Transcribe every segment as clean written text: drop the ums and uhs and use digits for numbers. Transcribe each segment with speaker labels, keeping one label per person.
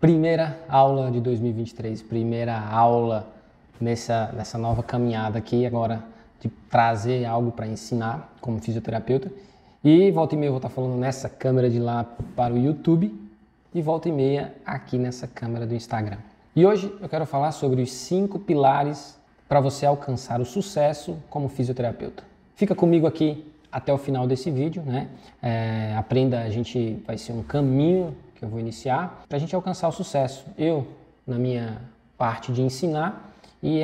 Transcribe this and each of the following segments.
Speaker 1: Primeira aula de 2023, primeira aula nessa nova caminhada aqui agora de trazer algo para ensinar como fisioterapeuta. E volta e meia eu vou estar falando nessa câmera de lá para o YouTube e volta e meia aqui nessa câmera do Instagram. E hoje eu quero falar sobre os 5 pilares para você alcançar o sucesso como fisioterapeuta. Fica comigo aqui até o final desse vídeo, né? Aprenda, vai ser um caminho que eu vou iniciar para a gente alcançar o sucesso. Eu, na minha parte de ensinar, e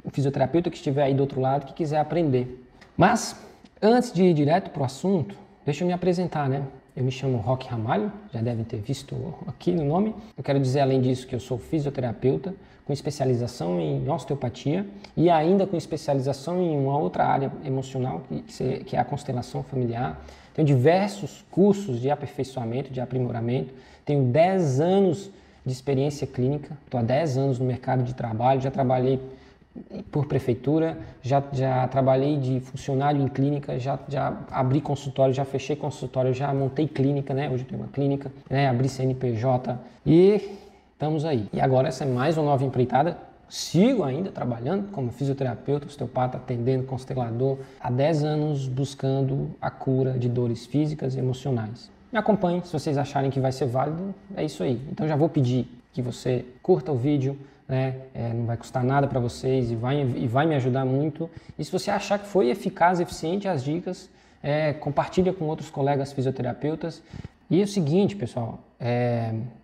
Speaker 1: o fisioterapeuta que estiver aí do outro lado que quiser aprender. Mas, antes de ir direto para o assunto, deixa eu me apresentar, né? Eu me chamo Roque Ramalho, já devem ter visto aqui no nome. Eu quero dizer, além disso, que eu sou fisioterapeuta com especialização em osteopatia e ainda com especialização em uma outra área emocional, que é a constelação familiar. Tenho diversos cursos de aperfeiçoamento, de aprimoramento. Tenho 10 anos de experiência clínica, estou há 10 anos no mercado de trabalho, já trabalhei por prefeitura, já trabalhei de funcionário em clínica, já abri consultório, já fechei consultório, já montei clínica, né? Hoje eu tenho uma clínica, né? Abri CNPJ e estamos aí. E agora essa é mais uma nova empreitada. Sigo ainda trabalhando como fisioterapeuta, osteopata, atendendo, constelador, há 10 anos buscando a cura de dores físicas e emocionais. Me acompanhe, se vocês acharem que vai ser válido, é isso aí. Então já vou pedir que você curta o vídeo, né? Não vai custar nada para vocês e vai me ajudar muito. E se você achar que foi eficaz, eficiente as dicas, compartilha com outros colegas fisioterapeutas. E é o seguinte, pessoal,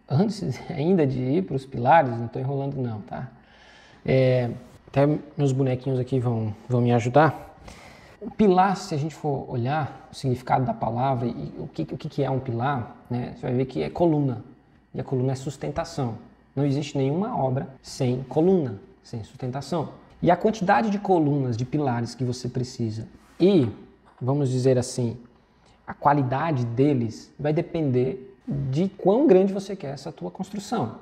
Speaker 1: antes ainda de ir para os pilares, não estou enrolando não, tá? Até meus bonequinhos aqui vão me ajudar. O pilar, se a gente for olhar o significado da palavra e o que é um pilar, né, você vai ver que é coluna. E a coluna é sustentação. Não existe nenhuma obra sem coluna, sem sustentação. E a quantidade de colunas, de pilares que você precisa e, vamos dizer assim, a qualidade deles vai depender de quão grande você quer essa tua construção.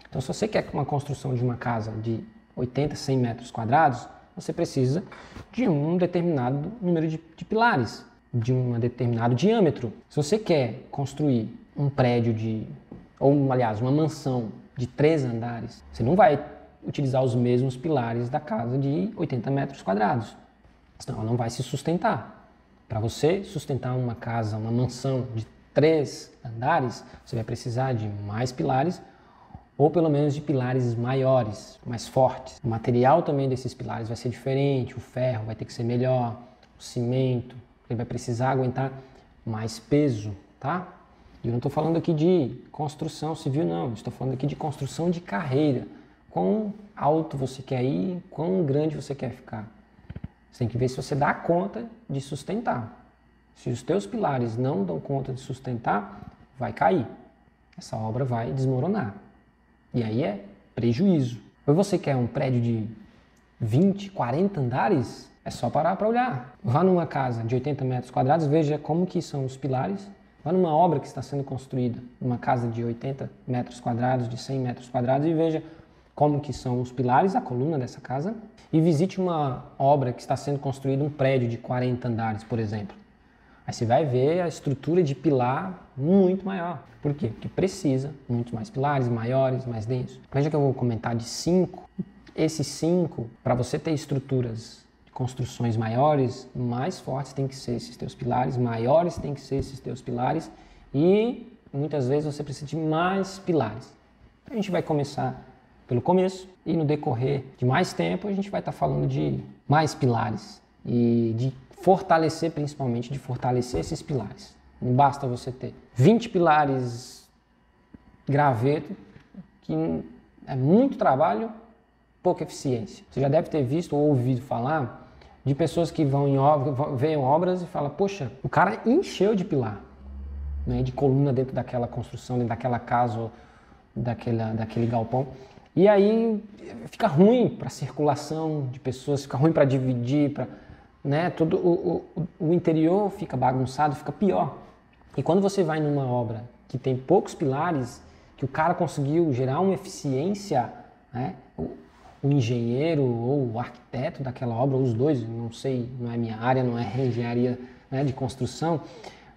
Speaker 1: Então, se você quer uma construção de uma casa de 80, 100 metros quadrados, você precisa de um determinado número de pilares, de um determinado diâmetro. Se você quer construir um prédio aliás, uma mansão de 3 andares, você não vai utilizar os mesmos pilares da casa de 80 metros quadrados, senão ela não vai se sustentar. Para você sustentar uma casa, uma mansão de 3 andares, você vai precisar de mais pilares, ou pelo menos de pilares maiores, mais fortes. O material também desses pilares vai ser diferente, o ferro vai ter que ser melhor, o cimento, ele vai precisar aguentar mais peso, tá? E eu não estou falando aqui de construção civil, não, estou falando aqui de construção de carreira. Quão alto você quer ir, quão grande você quer ficar. Você tem que ver se você dá conta de sustentar. Se os teus pilares não dão conta de sustentar, vai cair. Essa obra vai desmoronar. E aí é prejuízo. Ou você quer um prédio de 20, 40 andares, é só parar para olhar. Vá numa casa de 80 metros quadrados, veja como que são os pilares. Vá numa obra que está sendo construída, numa casa de 80 metros quadrados, de 100 metros quadrados, e veja como que são os pilares, a coluna dessa casa. E visite uma obra que está sendo construída, um prédio de 40 andares, por exemplo. Aí você vai ver a estrutura de pilar muito maior. Por quê? Porque precisa muitos mais pilares, maiores, mais densos. Veja que eu vou comentar de 5. Esses 5, para você ter estruturas de construções maiores, mais fortes tem que ser esses teus pilares, maiores tem que ser esses teus pilares e muitas vezes você precisa de mais pilares. A gente vai começar pelo começo e no decorrer de mais tempo a gente vai estar falando de mais pilares e de fortalecer, principalmente de fortalecer esses pilares. Não basta você ter 20 pilares graveto, que é muito trabalho, pouca eficiência. Você já deve ter visto ou ouvido falar de pessoas que vão em veem obras e falam, poxa, o cara encheu de pilar, né, de coluna dentro daquela construção, dentro daquela casa ou daquele galpão. E aí fica ruim para a circulação de pessoas, fica ruim para dividir, né, todo o interior fica bagunçado, fica pior. E quando você vai numa obra que tem poucos pilares, que o cara conseguiu gerar uma eficiência, né, o engenheiro ou o arquiteto daquela obra, ou os dois, não sei, não é minha área, não é engenharia, né, de construção,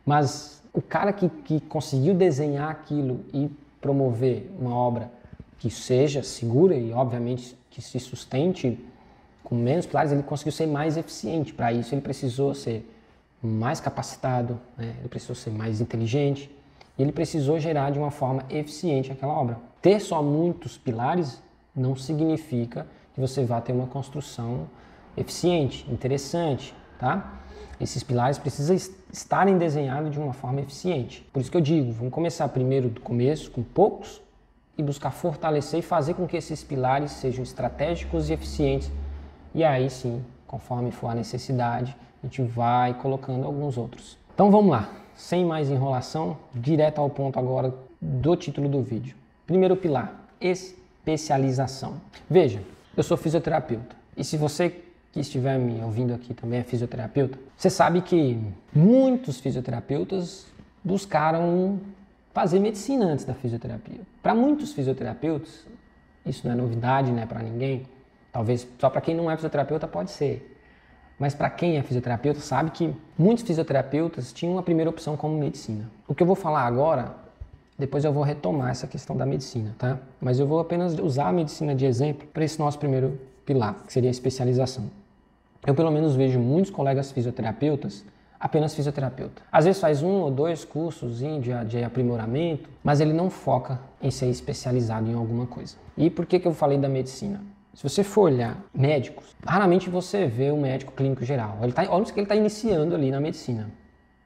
Speaker 1: mas o cara que conseguiu desenhar aquilo e promover uma obra que seja segura e, obviamente, que se sustente com menos pilares, ele conseguiu ser mais eficiente. Para isso, ele precisou ser mais capacitado, né? Ele precisou ser mais inteligente e ele precisou gerar de uma forma eficiente aquela obra. Ter só muitos pilares não significa que você vá ter uma construção eficiente, interessante, tá? Esses pilares precisam estarem desenhados de uma forma eficiente. Por isso que eu digo, vamos começar primeiro do começo, com poucos, e buscar fortalecer e fazer com que esses pilares sejam estratégicos e eficientes. E aí sim, conforme for a necessidade, a gente vai colocando alguns outros. Então vamos lá, sem mais enrolação, direto ao ponto agora do título do vídeo. Primeiro pilar, especialização. Veja, eu sou fisioterapeuta e se você que estiver me ouvindo aqui também é fisioterapeuta, você sabe que muitos fisioterapeutas buscaram fazer medicina antes da fisioterapia. Para muitos fisioterapeutas, isso não é novidade, né, para ninguém. Talvez só para quem não é fisioterapeuta pode ser. Mas para quem é fisioterapeuta sabe que muitos fisioterapeutas tinham a primeira opção como medicina. O que eu vou falar agora, depois eu vou retomar essa questão da medicina, tá? Mas eu vou apenas usar a medicina de exemplo para esse nosso primeiro pilar, que seria a especialização. Eu pelo menos vejo muitos colegas fisioterapeutas apenas fisioterapeuta. Às vezes faz 1 ou 2 cursos de aprimoramento, mas ele não foca em ser especializado em alguma coisa. E por que eu falei da medicina? Se você for olhar médicos, raramente você vê um médico clínico geral. Óbvio que ele está iniciando ali na medicina,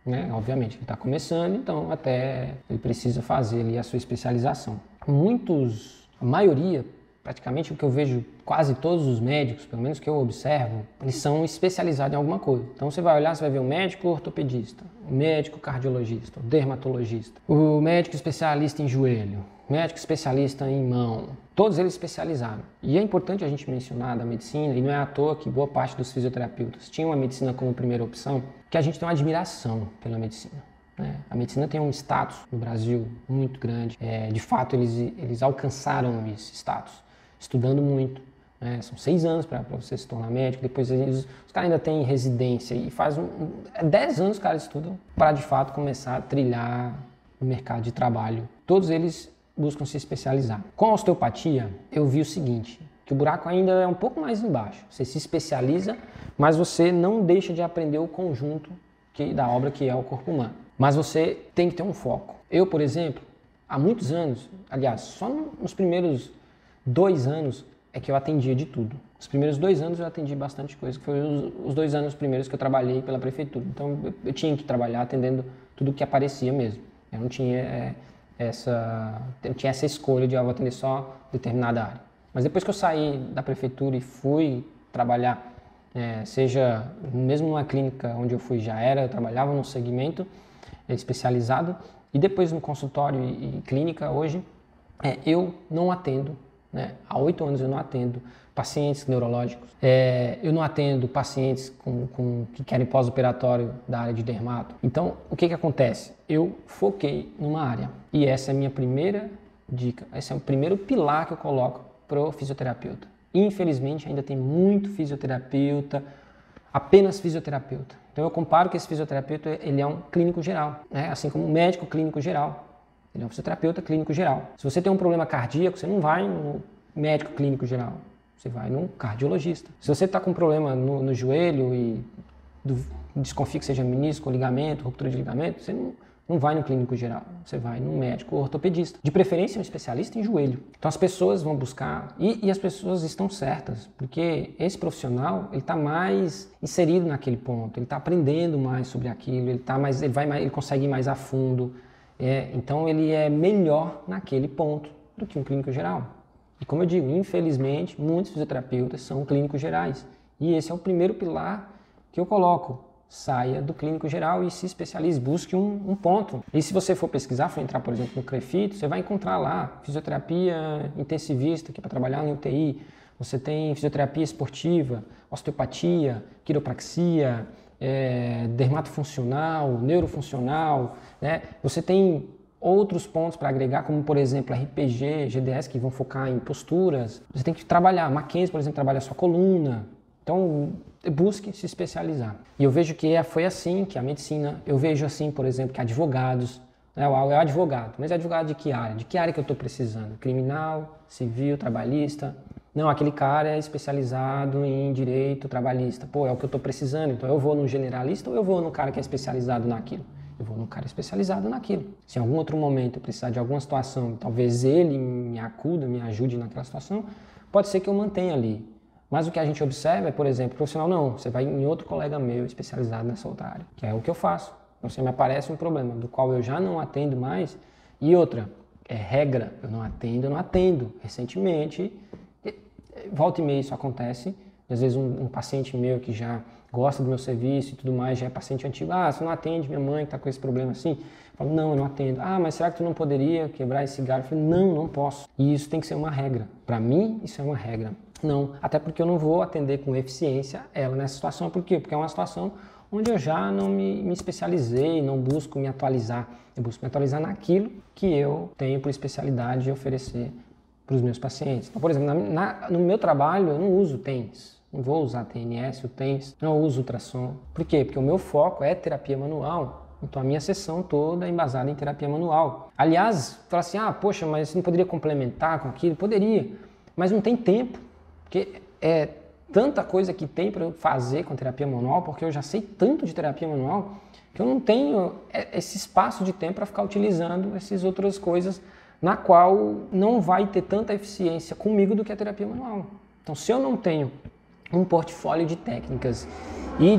Speaker 1: né? Obviamente, ele está começando, então até ele precisa fazer ali a sua especialização. A maioria, praticamente o que eu vejo, quase todos os médicos, pelo menos que eu observo, eles são especializados em alguma coisa. Então você vai olhar, você vai ver o médico ortopedista, o médico cardiologista, o dermatologista, o médico especialista em joelho, o médico especialista em mão. Todos eles especializaram. E é importante a gente mencionar da medicina, e não é à toa que boa parte dos fisioterapeutas tinham a medicina como primeira opção, que a gente tem uma admiração pela medicina. A medicina tem um status no Brasil muito grande. De fato, eles alcançaram esse status estudando muito. São 6 anos para você se tornar médico. Depois os caras ainda têm residência e 10 anos os caras estudam para de fato começar a trilhar o mercado de trabalho. Todos eles buscam se especializar. Com a osteopatia, eu vi o seguinte, que o buraco ainda é um pouco mais embaixo. Você se especializa, mas você não deixa de aprender o conjunto da obra que é o corpo humano. Mas você tem que ter um foco. Eu, por exemplo, há muitos anos, aliás, só nos primeiros 2 anos é que eu atendia de tudo. Os primeiros 2 anos eu atendi bastante coisa, que foi os 2 anos primeiros que eu trabalhei pela prefeitura. Então eu tinha que trabalhar atendendo tudo que aparecia mesmo. Eu não tinha essa escolha de eu vou atender só determinada área. Mas depois que eu saí da prefeitura e fui trabalhar, seja mesmo numa clínica onde eu fui eu trabalhava num segmento especializado e depois no consultório e clínica hoje, eu não atendo. Há 8 anos eu não atendo pacientes neurológicos, eu não atendo pacientes que querem pós-operatório da área de dermato. Então, o que acontece? Eu foquei numa área e essa é a minha primeira dica, esse é o primeiro pilar que eu coloco para o fisioterapeuta. Infelizmente, ainda tem muito fisioterapeuta, apenas fisioterapeuta. Então, eu comparo que esse fisioterapeuta ele é um clínico geral, assim como um médico clínico geral. Ele é um fisioterapeuta clínico geral. Se você tem um problema cardíaco, você não vai no médico clínico geral, você vai no cardiologista. Se você está com um problema no joelho e desconfia que seja menisco, ligamento, ruptura de ligamento, você não vai no clínico geral, você vai no médico ortopedista. De preferência, um especialista em joelho. Então as pessoas vão buscar, e as pessoas estão certas, porque esse profissional ele está mais inserido naquele ponto, ele está aprendendo mais sobre aquilo, ele consegue ir mais a fundo. Então ele é melhor naquele ponto do que um clínico geral. E como eu digo, infelizmente, muitos fisioterapeutas são clínicos gerais. E esse é o primeiro pilar que eu coloco. Saia do clínico geral e se especialize, busque um ponto. E se você for pesquisar, for entrar, por exemplo, no CREFIT, você vai encontrar lá fisioterapia intensivista, que é para trabalhar no UTI. Você tem fisioterapia esportiva, osteopatia, quiropraxia, dermatofuncional, neurofuncional, Você tem outros pontos para agregar, como por exemplo RPG, GDS, que vão focar em posturas. Você tem que trabalhar, Mackenzie, por exemplo, trabalha a sua coluna. Então, busque se especializar. E eu vejo que foi assim que a medicina, eu vejo assim, por exemplo, que advogados, É advogado. Mas é advogado de que área? De que área que eu estou precisando? Criminal, civil, trabalhista? Não, aquele cara é especializado em direito trabalhista. Pô, é o que eu estou precisando. Então eu vou no generalista ou eu vou no cara que é especializado naquilo? Eu vou no cara especializado naquilo. Se em algum outro momento eu precisar de alguma situação, talvez ele me acuda, me ajude naquela situação, pode ser que eu mantenha ali. Mas o que a gente observa é, por exemplo, profissional não, você vai em outro colega meu especializado nessa outra área, que é o que eu faço. Então, se me aparece um problema do qual eu já não atendo mais, e outra, é regra, eu não atendo. Recentemente, volta e meia isso acontece, às vezes um paciente meu que já gosta do meu serviço e tudo mais, já é paciente antigo, você não atende minha mãe que está com esse problema assim? Eu falo, não, eu não atendo. Mas será que tu não poderia quebrar esse galho? Eu falo, não posso. E isso tem que ser uma regra. Para mim, isso é uma regra. Não, até porque eu não vou atender com eficiência ela nessa situação. Por quê? Porque é uma situação onde eu já não me especializei, não busco me atualizar. Eu busco me atualizar naquilo que eu tenho por especialidade de oferecer para os meus pacientes. Então, por exemplo, no meu trabalho eu não uso TENS, não vou usar TNS, o TENS, não uso ultrassom. Por quê? Porque o meu foco é terapia manual. Então a minha sessão toda é embasada em terapia manual. Aliás, fala assim, poxa, mas você não poderia complementar com aquilo? Poderia, mas não tem tempo. Porque é tanta coisa que tem para eu fazer com terapia manual, porque eu já sei tanto de terapia manual, que eu não tenho esse espaço de tempo para ficar utilizando essas outras coisas, na qual não vai ter tanta eficiência comigo do que a terapia manual. Então, se eu não tenho um portfólio de técnicas e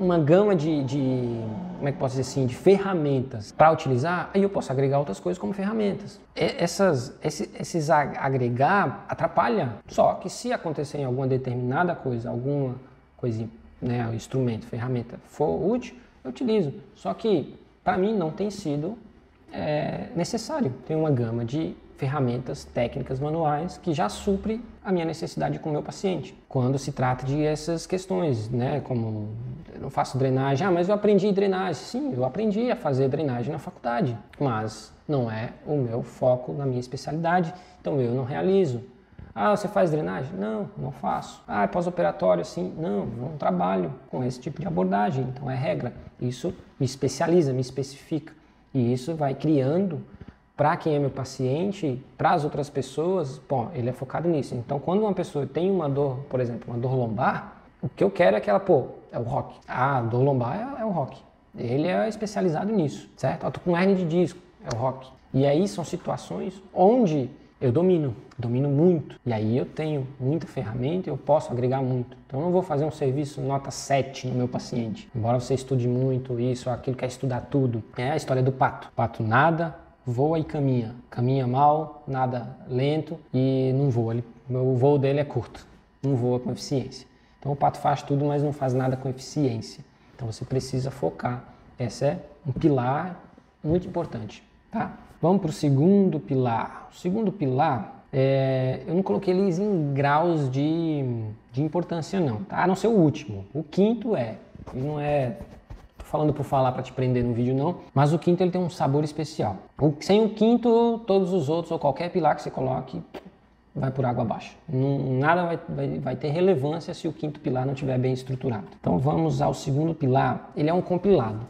Speaker 1: uma gama como é que posso dizer assim, de ferramentas para utilizar, aí eu posso agregar outras coisas como ferramentas. Esses agregar atrapalha. Só que se acontecer em alguma determinada coisa, alguma coisinha, né, o instrumento, ferramenta for útil, eu utilizo. Só que para mim não tem sido necessário. Tem uma gama de ferramentas técnicas manuais que já supre a minha necessidade com o meu paciente. Quando se trata de essas questões, né, como eu não faço drenagem, mas eu aprendi drenagem. Sim, eu aprendi a fazer drenagem na faculdade, mas não é o meu foco na minha especialidade, então eu não realizo. Você faz drenagem? Não faço. Pós-operatório? Sim. Não trabalho com esse tipo de abordagem, então é regra. Isso me especializa, me especifica. E isso vai criando, para quem é meu paciente, para as outras pessoas, ele é focado nisso. Então, quando uma pessoa tem uma dor, por exemplo, uma dor lombar, o que eu quero é que ela, é o rock. Dor lombar é o rock. Ele é especializado nisso, certo? Eu tô com hernia de disco, é o rock. E aí são situações onde eu domino muito. E aí eu tenho muita ferramenta, eu posso agregar muito. Então eu não vou fazer um serviço nota 7 no meu paciente. Embora você estude muito isso ou aquilo, quer estudar tudo. É a história do pato. O pato nada, voa e caminha. Caminha mal, nada lento e não voa. O voo dele é curto, não voa com eficiência. Então o pato faz tudo, mas não faz nada com eficiência. Então você precisa focar. Esse é um pilar muito importante, tá? Vamos para o segundo pilar. O segundo pilar, eu não coloquei eles em graus de importância não, tá? A não ser o último. O quinto ele não é... Tô falando por falar para te prender no vídeo não, mas o quinto ele tem um sabor especial. Sem o quinto, todos os outros ou qualquer pilar que você coloque vai por água abaixo. Nada vai ter relevância se o quinto pilar não estiver bem estruturado. Então vamos ao segundo pilar. Ele é um compilado.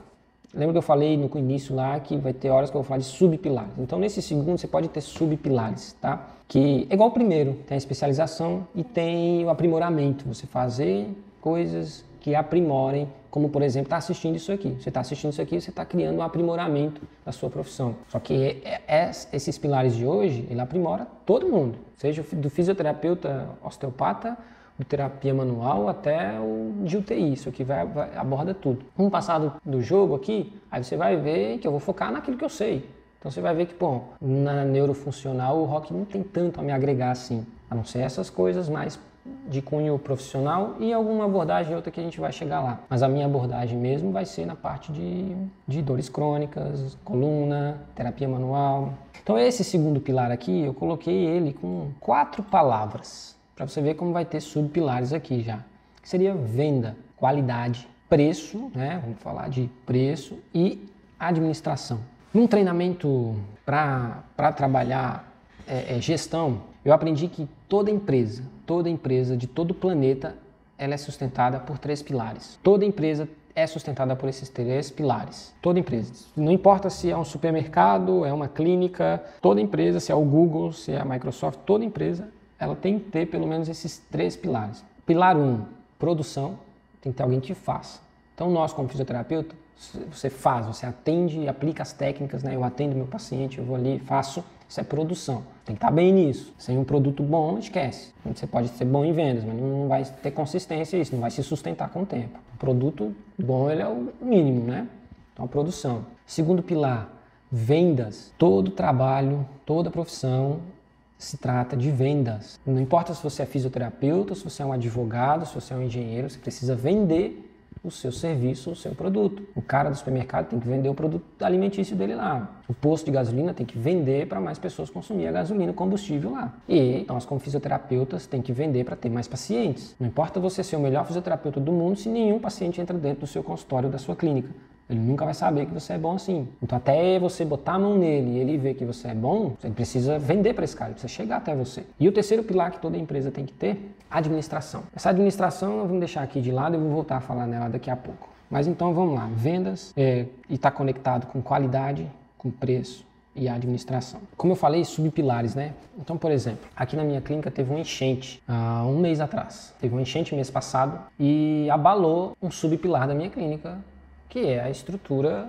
Speaker 1: Lembra que eu falei no início lá que vai ter horas que eu vou falar de subpilares. Então, nesse segundo, você pode ter subpilares, tá? Que é igual o primeiro, tem a especialização e tem o aprimoramento. Você fazer coisas que aprimorem, como, por exemplo, tá assistindo isso aqui. Você está assistindo isso aqui, você está criando um aprimoramento da sua profissão. Só que esses pilares de hoje, ele aprimora todo mundo. Seja do fisioterapeuta, osteopata, de terapia manual até o de UTI, isso aqui aborda tudo. Vamos passar do jogo aqui, aí você vai ver que eu vou focar naquilo que eu sei. Então você vai ver que, na neurofuncional o rock não tem tanto a me agregar assim, a não ser essas coisas mais de cunho profissional e alguma abordagem outra que a gente vai chegar lá. Mas a minha abordagem mesmo vai ser na parte de dores crônicas, coluna, terapia manual. Então esse segundo pilar aqui, eu coloquei ele com 4 palavras. Para você ver como vai ter subpilares aqui já. Que seria venda, qualidade, preço, né? Vamos falar de preço e administração. Num treinamento para trabalhar gestão, eu aprendi que toda empresa de todo o planeta, ela é sustentada por 3 pilares. Toda empresa é sustentada por esses 3 pilares. Toda empresa. Não importa se é um supermercado, é uma clínica, toda empresa, se é o Google, se é a Microsoft, toda empresa, ela tem que ter pelo menos esses 3 pilares. Pilar 1, produção, tem que ter alguém que faça. Então nós, como fisioterapeuta, você faz, você atende e aplica as técnicas, né? Eu atendo meu paciente, eu vou ali, faço, isso é produção. Tem que estar bem nisso. Sem um produto bom, esquece. Você pode ser bom em vendas, mas não vai ter consistência isso, não vai se sustentar com o tempo. O produto bom, ele é o mínimo, né? Então, a produção. Segundo pilar, vendas. Todo trabalho, toda profissão se trata de vendas. Não importa se você é fisioterapeuta, se você é um advogado, se você é um engenheiro, você precisa vender o seu serviço, o seu produto. O cara do supermercado tem que vender o produto alimentício dele lá. O posto de gasolina tem que vender para mais pessoas consumir a gasolina, o combustível lá. E nós, como fisioterapeutas, tem que vender para ter mais pacientes. Não importa você ser o melhor fisioterapeuta do mundo se nenhum paciente entra dentro do seu consultório, da sua clínica. Ele nunca vai saber que você é bom assim. Então, até você botar a mão nele e ele ver que você é bom, você precisa vender para esse cara, ele precisa chegar até você. E o terceiro pilar que toda empresa tem que ter, administração. Essa administração eu vou deixar aqui de lado e vou voltar a falar nela daqui a pouco. Mas então vamos lá, vendas e está conectado com qualidade, com preço e administração. Como eu falei, subpilares, né? Então, por exemplo, aqui na minha clínica teve uma enchente há um mês atrás. Teve uma enchente mês passado e abalou um subpilar da minha clínica, que é a estrutura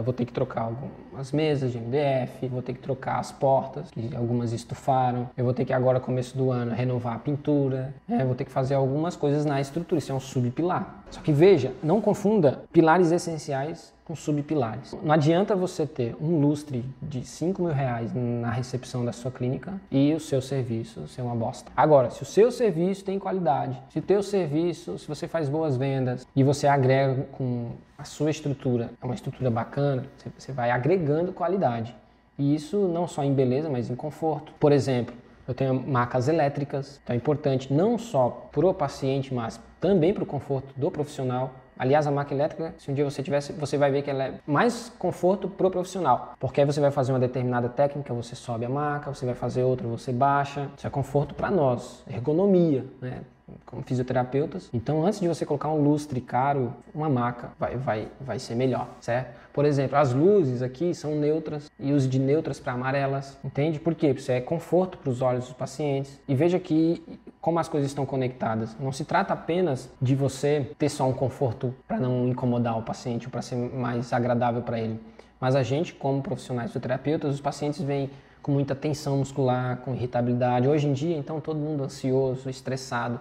Speaker 1: vou ter que trocar algumas mesas de MDF, vou ter que trocar as portas, que algumas estufaram, eu vou ter que agora, começo do ano, renovar a pintura, vou ter que fazer algumas coisas na estrutura, isso é um subpilar. Só que veja, não confunda pilares essenciais com subpilares. Não adianta você ter um lustre de R$5.000 na recepção da sua clínica e o seu serviço ser uma bosta. Agora, se o seu serviço tem qualidade, se o teu serviço, se você faz boas vendas e você agrega com a sua estrutura, é uma estrutura bacana, você vai agregando qualidade. E isso não só em beleza, mas em conforto. Por exemplo, eu tenho macas elétricas, então é importante não só para o paciente, mas também para o conforto do profissional. Aliás, a maca elétrica, se um dia você tivesse, você vai ver que ela é mais conforto pro profissional. Porque aí você vai fazer uma determinada técnica, você sobe a maca, você vai fazer outra, você baixa. Isso é conforto para nós, ergonomia, né? Como fisioterapeutas. Então, antes de você colocar um lustre caro, uma maca vai ser melhor, certo? Por exemplo, as luzes aqui são neutras e uso de neutras para amarelas, entende? Por quê? Porque isso é conforto para os olhos dos pacientes. E veja que como as coisas estão conectadas. Não se trata apenas de você ter só um conforto para não incomodar o paciente ou para ser mais agradável para ele. Mas a gente, como profissionais fisioterapeutas, os pacientes vêm com muita tensão muscular, com irritabilidade. Hoje em dia, então, todo mundo ansioso, estressado,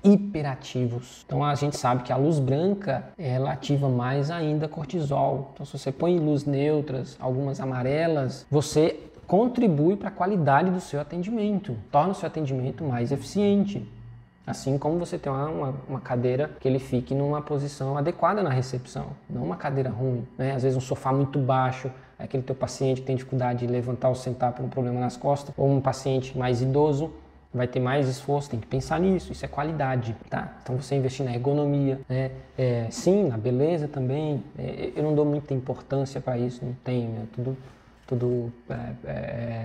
Speaker 1: hiperativos. Então, a gente sabe que a luz branca, ela ativa mais ainda cortisol. Então, se você põe luz neutras, algumas amarelas, você contribui para a qualidade do seu atendimento, torna o seu atendimento mais eficiente. Assim como você tem uma cadeira que ele fique numa posição adequada na recepção, não uma cadeira ruim, né? Às vezes um sofá muito baixo, é aquele teu paciente que tem dificuldade de levantar ou sentar por um problema nas costas, ou um paciente mais idoso, vai ter mais esforço, tem que pensar nisso, isso é qualidade, tá? Então você investir na ergonomia, né? Sim, na beleza também, eu não dou muita importância para isso, não tenho, né? Tudo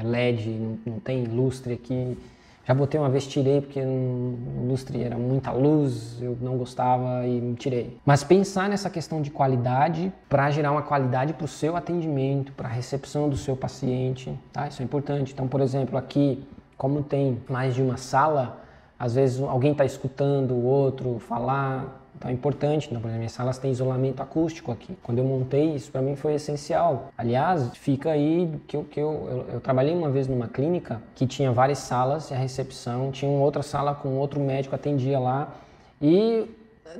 Speaker 1: LED, não tem lustre aqui. Já botei uma vez, tirei porque o lustre era muita luz, eu não gostava e tirei. Mas pensar nessa questão de qualidade para gerar uma qualidade para o seu atendimento, para a recepção do seu paciente, tá? Isso é importante. Então, por exemplo, aqui, como tem mais de uma sala, às vezes alguém está escutando o outro falar, então é importante. Então, por exemplo, minhas salas têm isolamento acústico aqui. Quando eu montei, isso para mim foi essencial. Aliás, fica aí que eu trabalhei uma vez numa clínica que tinha várias salas e a recepção tinha uma outra sala com outro médico, atendia lá. E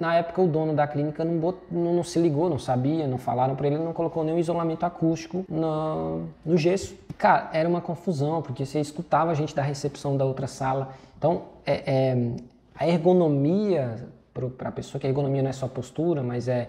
Speaker 1: na época o dono da clínica não se ligou, não sabia, não falaram para ele, não colocou nenhum isolamento acústico no gesso. Cara, era uma confusão, porque você escutava a gente da recepção da outra sala. Então, a ergonomia para a pessoa, que a ergonomia não é só postura, mas é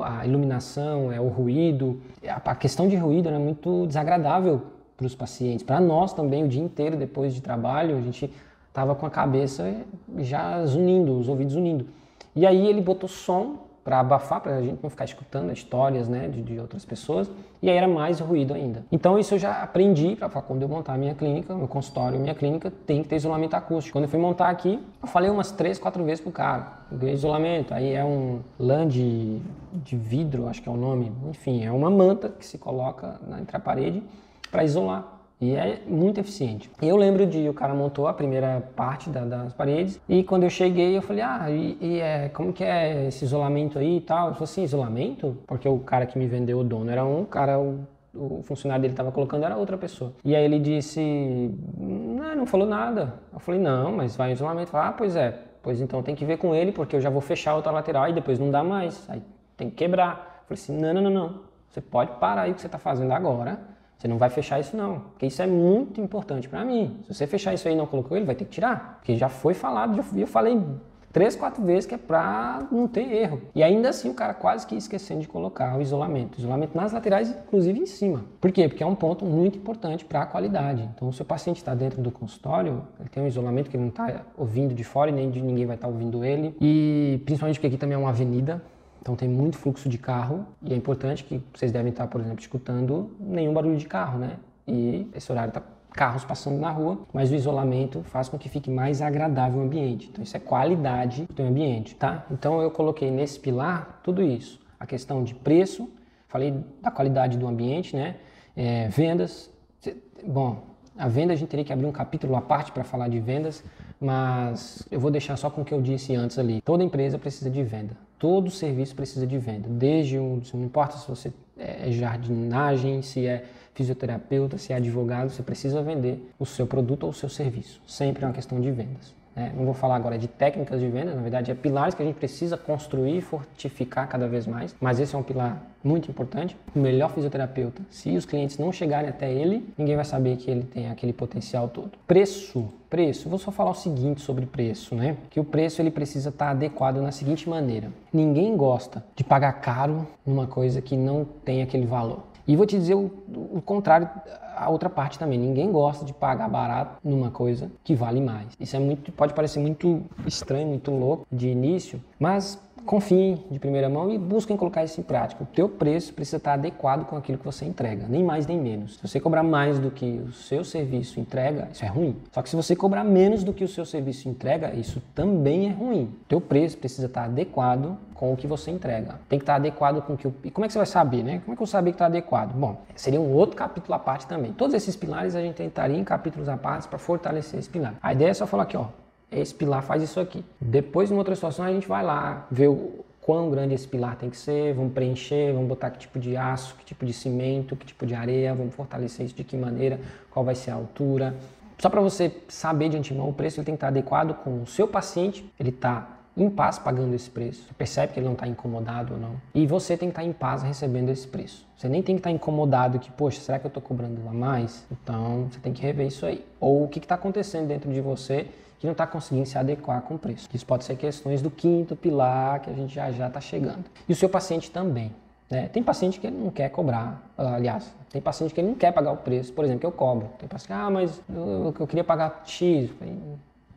Speaker 1: a iluminação, é o ruído. A questão de ruído é muito desagradável para os pacientes. Para nós também, o dia inteiro depois de trabalho, a gente estava com a cabeça já zunindo, os ouvidos zunindo. E aí ele botou som para abafar, para a gente não ficar escutando histórias, né, de outras pessoas, e aí era mais ruído ainda. Então isso eu já aprendi para quando eu montar a minha clínica, meu consultório, minha clínica, tem que ter isolamento acústico. Quando eu fui montar aqui, eu falei umas 3, 4 vezes pro cara, isolamento, aí é um lã de vidro, acho que é o nome, enfim, é uma manta que se coloca entre a parede para isolar. E é muito eficiente. Eu lembro o cara montou a primeira parte das paredes e quando eu cheguei eu falei, como que é esse isolamento aí e tal? Ele falou assim, isolamento? Porque o cara que me vendeu, o dono, era um cara, o funcionário dele estava colocando, era outra pessoa. E aí ele disse, não falou nada. Eu falei, não, mas vai em isolamento. Eu falei, pois é, pois então tem que ver com ele porque eu já vou fechar a outra lateral e depois não dá mais, aí tem que quebrar. Eu falei assim, não, você pode parar aí o que você está fazendo agora. Você não vai fechar isso não, porque isso é muito importante para mim. Se você fechar isso aí e não colocou, ele vai ter que tirar. Porque já foi falado, eu falei 3, 4 vezes que é para não ter erro. E ainda assim o cara quase que esquecendo de colocar o isolamento. Isolamento nas laterais, inclusive em cima. Por quê? Porque é um ponto muito importante para a qualidade. Então o seu paciente está dentro do consultório, ele tem um isolamento que ele não está ouvindo de fora e nem de ninguém vai estar ouvindo ele. E principalmente porque aqui também é uma avenida. Então tem muito fluxo de carro e é importante que vocês devem estar, por exemplo, escutando nenhum barulho de carro, né? E esse horário tá carros passando na rua, mas o isolamento faz com que fique mais agradável o ambiente. Então isso é qualidade do ambiente, tá? Então eu coloquei nesse pilar tudo isso. A questão de preço, falei da qualidade do ambiente, né? Vendas. Bom, a venda a gente teria que abrir um capítulo à parte para falar de vendas, mas eu vou deixar só com o que eu disse antes ali. Toda empresa precisa de venda. Todo serviço precisa de venda, não importa se você é jardinagem, se é fisioterapeuta, se é advogado, você precisa vender o seu produto ou o seu serviço. Sempre é uma questão de vendas. Não vou falar agora de técnicas de venda, na verdade é pilares que a gente precisa construir e fortificar cada vez mais, mas esse é um pilar muito importante. O melhor fisioterapeuta, se os clientes não chegarem até ele, ninguém vai saber que ele tem aquele potencial todo. Preço, vou só falar o seguinte sobre preço, né? Que o preço ele precisa estar adequado na seguinte maneira. Ninguém gosta de pagar caro numa coisa que não tem aquele valor. E vou te dizer o contrário, a outra parte também. Ninguém gosta de pagar barato numa coisa que vale mais. Isso pode parecer muito estranho, muito louco de início, mas confiem de primeira mão e busquem colocar isso em prática. O teu preço precisa estar adequado com aquilo que você entrega, nem mais nem menos. Se você cobrar mais do que o seu serviço entrega, isso é ruim. Só que se você cobrar menos do que o seu serviço entrega, isso também é ruim. O teu preço precisa estar adequado com o que você entrega. Tem que estar adequado com o que... E como é que você vai saber, né? Como é que eu saber que está adequado? Bom, seria um outro capítulo à parte também. Todos esses pilares a gente tentaria em capítulos à parte para fortalecer esse pilar. A ideia é só falar aqui, ó. Esse pilar faz isso aqui. Depois, em outra situação, a gente vai lá ver o quão grande esse pilar tem que ser, vamos preencher, vamos botar que tipo de aço, que tipo de cimento, que tipo de areia, vamos fortalecer isso de que maneira, qual vai ser a altura. Só para você saber de antemão, o preço ele tem que estar adequado com o seu paciente, ele está em paz pagando esse preço, você percebe que ele não está incomodado ou não, e você tem que estar em paz recebendo esse preço. Você nem tem que estar incomodado que, poxa, será que eu estou cobrando a mais? Então, você tem que rever isso aí. Ou o que está acontecendo dentro de você que não está conseguindo se adequar com o preço. Isso pode ser questões do quinto pilar que a gente já está chegando. E o seu paciente também. Né? Tem paciente que ele não quer cobrar, aliás, tem paciente que ele não quer pagar o preço, por exemplo, que eu cobro. Tem paciente que, mas eu queria pagar X.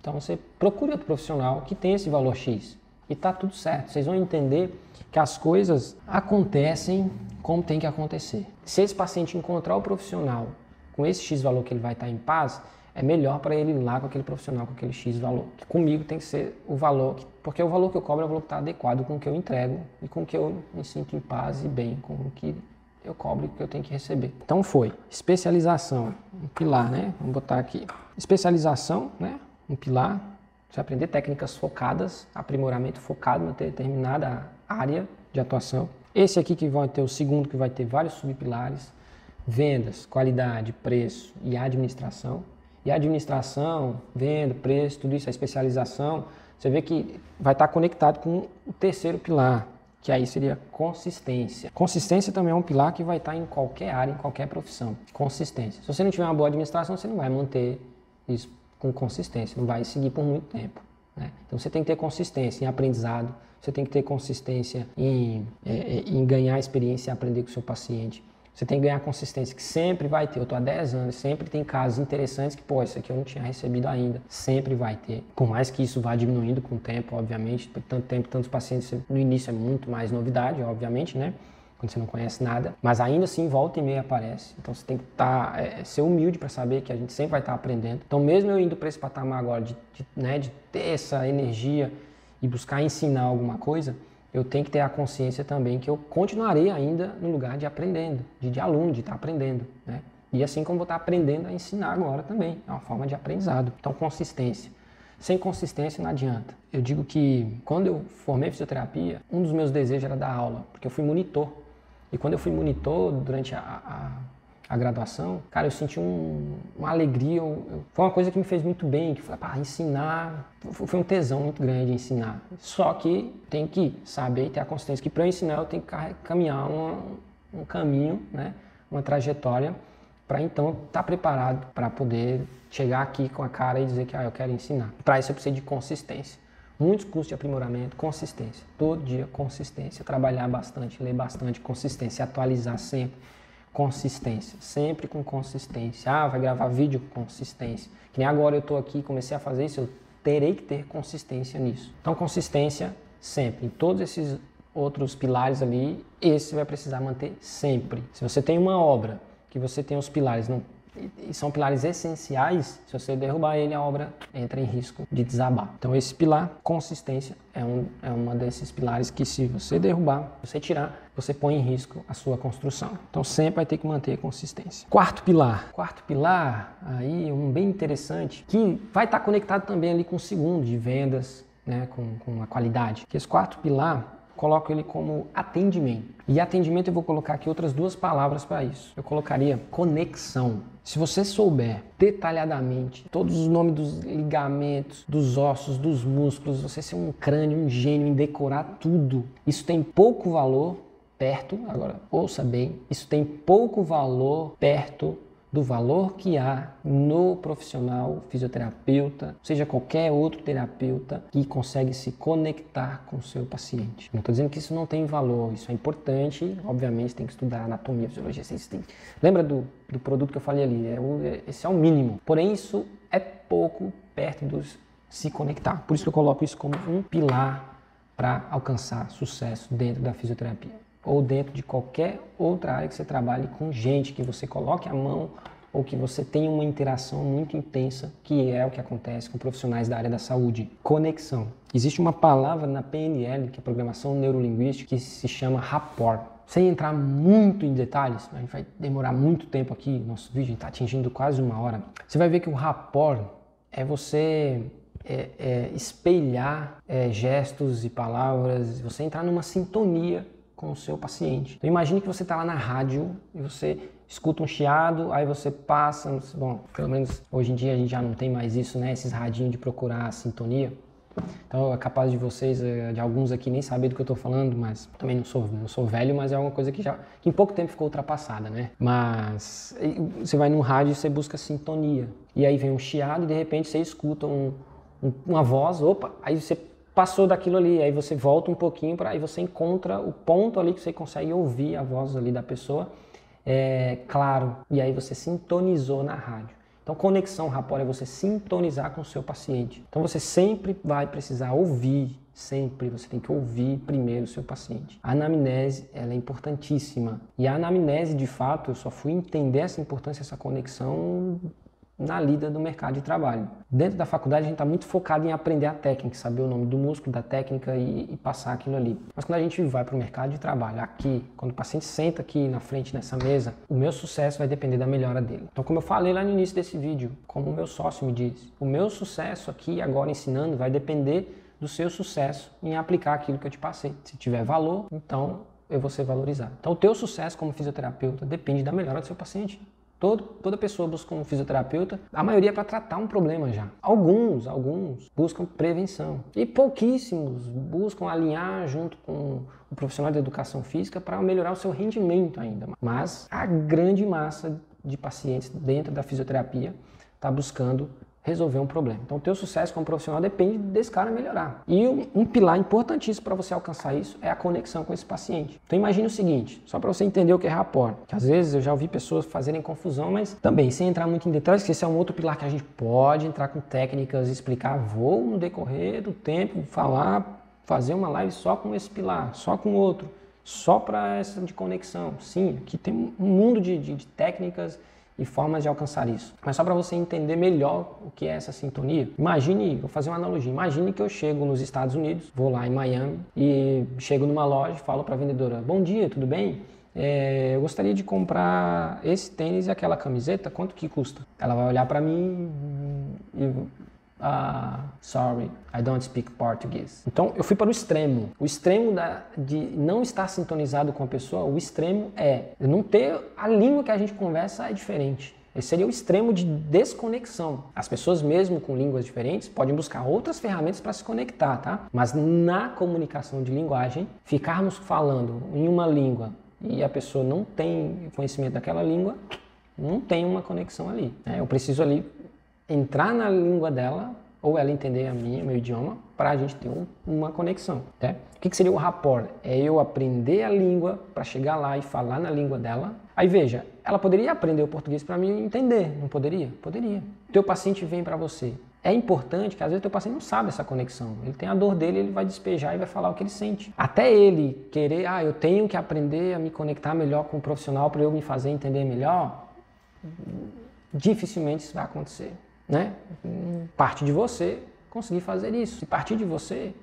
Speaker 1: Então você procura outro profissional que tem esse valor X. E tá tudo certo. Vocês vão entender que as coisas acontecem como tem que acontecer. Se esse paciente encontrar o profissional com esse X valor que ele vai estar em paz, é melhor para ele ir lá com aquele profissional, com aquele X valor. Que comigo tem que ser o valor, porque o valor que eu cobro é o valor que está adequado com o que eu entrego e com o que eu me sinto em paz e bem, com o que eu cobro e o que eu tenho que receber. Então foi especialização, um pilar, né? Vamos botar aqui. Especialização, né? Um pilar. Você vai aprender técnicas focadas, aprimoramento focado em determinada área de atuação. Esse aqui que vai ter o segundo, que vai ter vários subpilares. Vendas, qualidade, preço e administração. E a administração, venda, preço, tudo isso, a especialização, você vê que vai estar conectado com o terceiro pilar, que aí seria consistência. Consistência também é um pilar que vai estar em qualquer área, em qualquer profissão. Consistência. Se você não tiver uma boa administração, você não vai manter isso com consistência, não vai seguir por muito tempo. Né? Então você tem que ter consistência em aprendizado, você tem que ter consistência em ganhar experiência e aprender com o seu paciente. Você tem que ganhar consistência, que sempre vai ter. Eu tô há 10 anos, sempre tem casos interessantes que, pô, isso aqui eu não tinha recebido ainda. Sempre vai ter. Por mais que isso vá diminuindo com o tempo, obviamente. Por tanto tempo, tantos pacientes, no início é muito mais novidade, obviamente, né? Quando você não conhece nada. Mas ainda assim, volta e meia aparece. Então você tem que ser humilde para saber que a gente sempre vai estar aprendendo. Então mesmo eu indo para esse patamar agora de ter essa energia e buscar ensinar alguma coisa, eu tenho que ter a consciência também que eu continuarei ainda no lugar de aprendendo, de aluno, de estar aprendendo, né? E assim como vou estar aprendendo a ensinar agora também, é uma forma de aprendizado. Então, consistência. Sem consistência não adianta. Eu digo que quando eu formei fisioterapia, um dos meus desejos era dar aula, porque eu fui monitor. E quando eu fui monitor durante a graduação, cara, eu senti uma alegria, foi uma coisa que me fez muito bem, que foi ensinar, foi um tesão muito grande ensinar. Só que tem que saber e ter a consciência que para eu ensinar eu tenho que caminhar um caminho, né, uma trajetória, para então estar preparado para poder chegar aqui com a cara e dizer que eu quero ensinar. Para isso eu preciso de consistência. Muitos cursos de aprimoramento, consistência. Todo dia, consistência. Trabalhar bastante, ler bastante, consistência. Atualizar sempre. Consistência, sempre com consistência. Vai gravar vídeo? Consistência. Que nem agora eu estou aqui, comecei a fazer isso, eu terei que ter consistência nisso. Então, consistência sempre. Em todos esses outros pilares ali, esse vai precisar manter sempre. Se você tem uma obra que você tem os pilares, e são pilares essenciais, se você derrubar ele, a obra entra em risco de desabar. Então esse pilar, consistência, é uma desses pilares que se você derrubar, você tirar, você põe em risco a sua construção. Então sempre vai ter que manter consistência. Quarto pilar, aí um bem interessante, que vai estar conectado também ali com o segundo, de vendas, né, com a qualidade. Que esse quarto pilar, coloco ele como atendimento. E atendimento eu vou colocar aqui outras duas palavras para isso. Eu colocaria conexão. Se você souber detalhadamente todos os nomes dos ligamentos, dos ossos, dos músculos, você ser um crânio, um gênio em decorar tudo, isso tem pouco valor perto, agora ouça bem, isso tem pouco valor perto do valor que há no profissional fisioterapeuta, seja qualquer outro terapeuta que consegue se conectar com o seu paciente. Não estou dizendo que isso não tem valor, isso é importante, obviamente tem que estudar anatomia, fisiologia, lembra do produto que eu falei ali, esse é o mínimo, porém isso é pouco perto dos se conectar, por isso que eu coloco isso como um pilar para alcançar sucesso dentro da fisioterapia. Ou dentro de qualquer outra área que você trabalhe com gente, que você coloque a mão ou que você tenha uma interação muito intensa, que é o que acontece com profissionais da área da saúde. Conexão. Existe uma palavra na PNL, que é Programação Neurolinguística, que se chama rapport. Sem entrar muito em detalhes, a gente vai demorar muito tempo aqui, nosso vídeo está atingindo quase 1 hora. Você vai ver que o rapport é você espelhar gestos e palavras, você entrar numa sintonia com o seu paciente. Então imagine que você está lá na rádio e você escuta um chiado, aí você passa, bom, pelo menos hoje em dia a gente já não tem mais isso, né? Esses radinhos de procurar a sintonia. Então é capaz de vocês, de alguns aqui nem saber do que eu estou falando, mas também não sou velho, mas é uma coisa que em pouco tempo ficou ultrapassada, né? Mas você vai num rádio e você busca sintonia. E aí vem um chiado e de repente você escuta uma voz, opa, aí você passou daquilo ali, aí você volta um pouquinho para aí você encontra o ponto ali que você consegue ouvir a voz ali da pessoa, claro, e aí você sintonizou na rádio. Então conexão, rapport, é você sintonizar com o seu paciente. Então você sempre vai precisar ouvir, sempre você tem que ouvir primeiro o seu paciente. A anamnese, ela é importantíssima. E a anamnese, de fato, eu só fui entender essa importância, essa conexão na lida do mercado de trabalho. Dentro da faculdade a gente está muito focado em aprender a técnica, saber o nome do músculo, da técnica e passar aquilo ali. Mas quando a gente vai para o mercado de trabalho, aqui, quando o paciente senta aqui na frente nessa mesa, o meu sucesso vai depender da melhora dele. Então, como eu falei lá no início desse vídeo, como o meu sócio me disse, o meu sucesso aqui agora ensinando vai depender do seu sucesso em aplicar aquilo que eu te passei. Se tiver valor, então eu vou ser valorizado. Então o teu sucesso como fisioterapeuta depende da melhora do seu paciente. Toda pessoa busca um fisioterapeuta, a maioria é para tratar um problema já. Alguns buscam prevenção. E pouquíssimos buscam alinhar junto com o profissional de educação física para melhorar o seu rendimento ainda. Mas a grande massa de pacientes dentro da fisioterapia está buscando resolver um problema. Então, o teu sucesso como profissional depende desse cara melhorar. E um pilar importantíssimo para você alcançar isso é a conexão com esse paciente. Então, imagine o seguinte, só para você entender o que é rapport, que às vezes eu já ouvi pessoas fazerem confusão, mas também, sem entrar muito em detalhes, que esse é um outro pilar que a gente pode entrar com técnicas, explicar, vou no decorrer do tempo, fazer uma live só com esse pilar, só com outro, só para essa de conexão. Sim, aqui tem um mundo de técnicas e formas de alcançar isso. Mas só para você entender melhor o que é essa sintonia, imagine, vou fazer uma analogia, imagine que eu chego nos Estados Unidos, vou lá em Miami e chego numa loja e falo para a vendedora, bom dia, tudo bem? Eu gostaria de comprar esse tênis e aquela camiseta, quanto que custa? Ela vai olhar para mim e... sorry, I don't speak Portuguese. Então, eu fui para o extremo. O extremo de não estar sintonizado com a pessoa, o extremo é não ter a língua que a gente conversa é diferente. Esse seria o extremo de desconexão. As pessoas mesmo com línguas diferentes podem buscar outras ferramentas para se conectar, tá? Mas na comunicação de linguagem, ficarmos falando em uma língua e a pessoa não tem conhecimento daquela língua, não tem uma conexão ali. Eu preciso ali entrar na língua dela, ou ela entender meu idioma, para a gente ter uma conexão. Né? O que seria o rapport? É eu aprender a língua para chegar lá e falar na língua dela. Aí veja, ela poderia aprender o português para mim entender, não poderia? Poderia. Teu paciente vem para você. É importante que às vezes o teu paciente não sabe essa conexão. Ele tem a dor dele, ele vai despejar e vai falar o que ele sente. Até ele querer, eu tenho que aprender a me conectar melhor com o profissional para eu me fazer entender melhor, dificilmente isso vai acontecer. Né? Parte de você conseguir fazer isso. Se partir de você,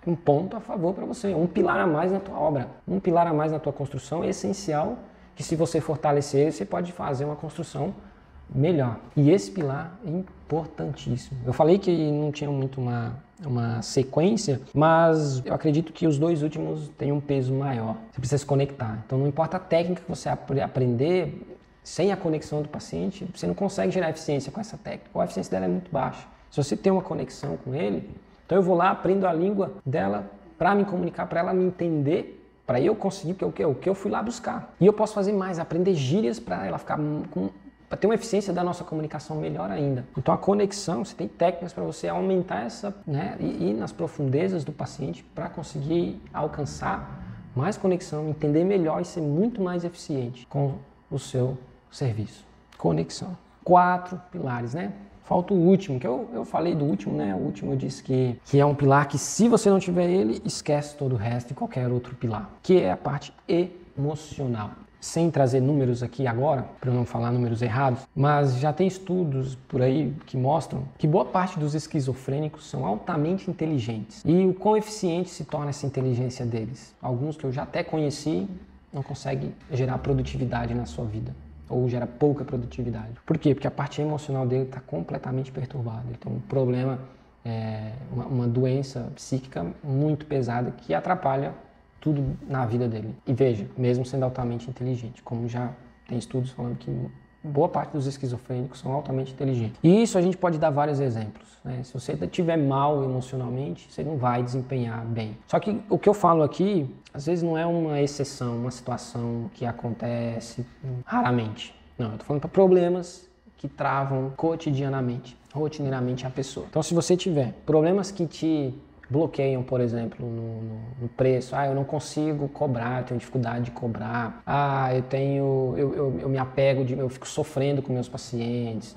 Speaker 1: um ponto a favor para você, um pilar a mais na tua obra, um pilar a mais na tua construção é essencial, que se você fortalecer, você pode fazer uma construção melhor. E esse pilar é importantíssimo. Eu falei que não tinha muito uma sequência, mas eu acredito que os dois últimos têm um peso maior. Você precisa se conectar. Então não importa a técnica que você aprender, sem a conexão do paciente, você não consegue gerar eficiência com essa técnica, ou a eficiência dela é muito baixa. Se você tem uma conexão com ele, então eu vou lá, aprendo a língua dela para me comunicar, para ela me entender, para eu conseguir o que eu fui lá buscar. E eu posso fazer mais, aprender gírias para ela ficar para ter uma eficiência da nossa comunicação melhor ainda. Então a conexão, você tem técnicas para você aumentar essa, né, e ir nas profundezas do paciente para conseguir alcançar mais conexão, entender melhor e ser muito mais eficiente com o seu serviço. Conexão. 4 pilares, né? Falta o último, que eu falei do último, né? O último eu disse que é um pilar que se você não tiver ele, esquece todo o resto e qualquer outro pilar, que é a parte emocional. Sem trazer números aqui agora, para eu não falar números errados, mas já tem estudos por aí que mostram que boa parte dos esquizofrênicos são altamente inteligentes. E o quão eficiente se torna essa inteligência deles? Alguns que eu já até conheci não conseguem gerar produtividade na sua vida, ou gera pouca produtividade. Por quê? Porque a parte emocional dele está completamente perturbada. Ele tem um problema, uma doença psíquica muito pesada que atrapalha tudo na vida dele. E veja, mesmo sendo altamente inteligente, como já tem estudos falando que boa parte dos esquizofrênicos são altamente inteligentes. E isso a gente pode dar vários exemplos. Né? Se você estiver mal emocionalmente, você não vai desempenhar bem. Só que o que eu falo aqui, às vezes não é uma exceção, uma situação que acontece raramente. Não, eu estou falando para problemas que travam rotineiramente a pessoa. Então, se você tiver problemas que te bloqueiam, por exemplo, no preço, eu não consigo cobrar, eu tenho dificuldade de cobrar, eu me apego, eu fico sofrendo com meus pacientes,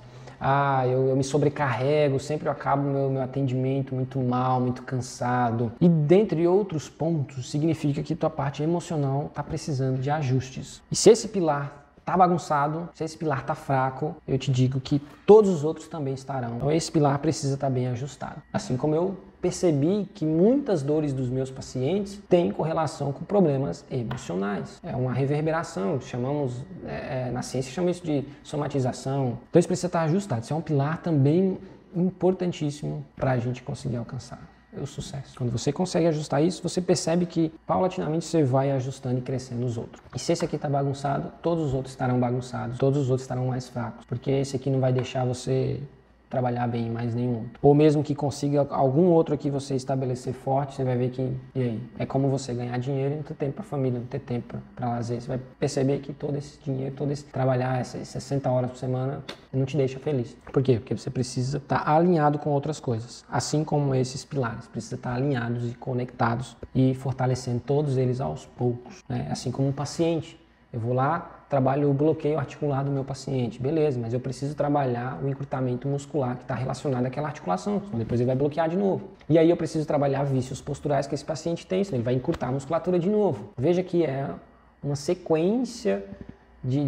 Speaker 1: eu me sobrecarrego, sempre eu acabo meu atendimento muito mal, muito cansado. E dentre outros pontos, significa que tua parte emocional está precisando de ajustes. E se esse pilar está bagunçado, se esse pilar está fraco, eu te digo que todos os outros também estarão. Então esse pilar precisa estar bem ajustado. Assim como eu percebi que muitas dores dos meus pacientes têm correlação com problemas emocionais. É uma reverberação, na ciência chama isso de somatização. Então isso precisa estar ajustado. Isso é um pilar também importantíssimo para a gente conseguir alcançar o sucesso. Quando você consegue ajustar isso, você percebe que paulatinamente você vai ajustando e crescendo os outros. E se esse aqui está bagunçado, todos os outros estarão bagunçados, todos os outros estarão mais fracos, porque esse aqui não vai deixar você trabalhar bem em mais nenhum outro. Ou mesmo que consiga algum outro aqui você estabelecer forte, você vai ver que, e aí? É como você ganhar dinheiro e não ter tempo para família, não ter tempo para lazer. Você vai perceber que todo esse dinheiro, todo esse trabalhar essas 60 horas por semana, não te deixa feliz. Por quê? Porque você precisa estar alinhado com outras coisas. Assim como esses pilares, precisa estar alinhados e conectados e fortalecendo todos eles aos poucos, né? Assim como um paciente. Eu vou lá, trabalho o bloqueio articular do meu paciente, beleza, mas eu preciso trabalhar o encurtamento muscular que está relacionado àquela articulação, senão depois ele vai bloquear de novo. E aí eu preciso trabalhar vícios posturais que esse paciente tem, senão ele vai encurtar a musculatura de novo. Veja que é uma sequência,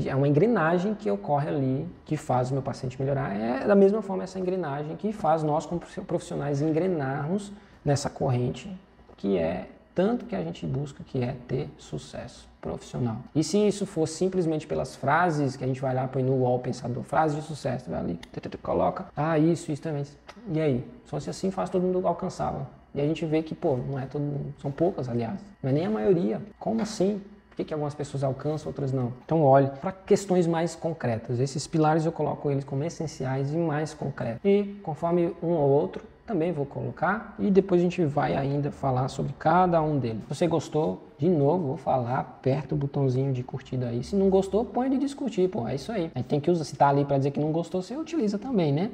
Speaker 1: é uma engrenagem que ocorre ali, que faz o meu paciente melhorar. É da mesma forma essa engrenagem que faz nós como profissionais engrenarmos nessa corrente que é tanto que a gente busca, que é ter sucesso profissional. E se isso for simplesmente pelas frases que a gente vai lá, põe no UOL Pensador, frase de sucesso, vai ali, coloca, isso também. E aí? Só se assim faz todo mundo alcançável. E a gente vê que, não é todo mundo, são poucas, aliás, não é nem a maioria. Como assim? Por que algumas pessoas alcançam, outras não? Então olhe para questões mais concretas. Esses pilares eu coloco eles como essenciais e mais concretos. E conforme um ou outro, também vou colocar e depois a gente vai ainda falar sobre cada um deles. Se você gostou, de novo, vou falar, aperta o botãozinho de curtida aí. Se não gostou, põe de descurtir, é isso aí. Aí tem que usar, se tá ali para dizer que não gostou, você utiliza também, né?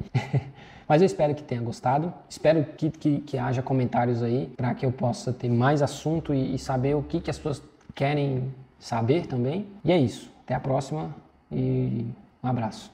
Speaker 1: Mas eu espero que tenha gostado, espero que haja comentários aí para que eu possa ter mais assunto e saber o que as pessoas querem saber também. E é isso, até a próxima e um abraço.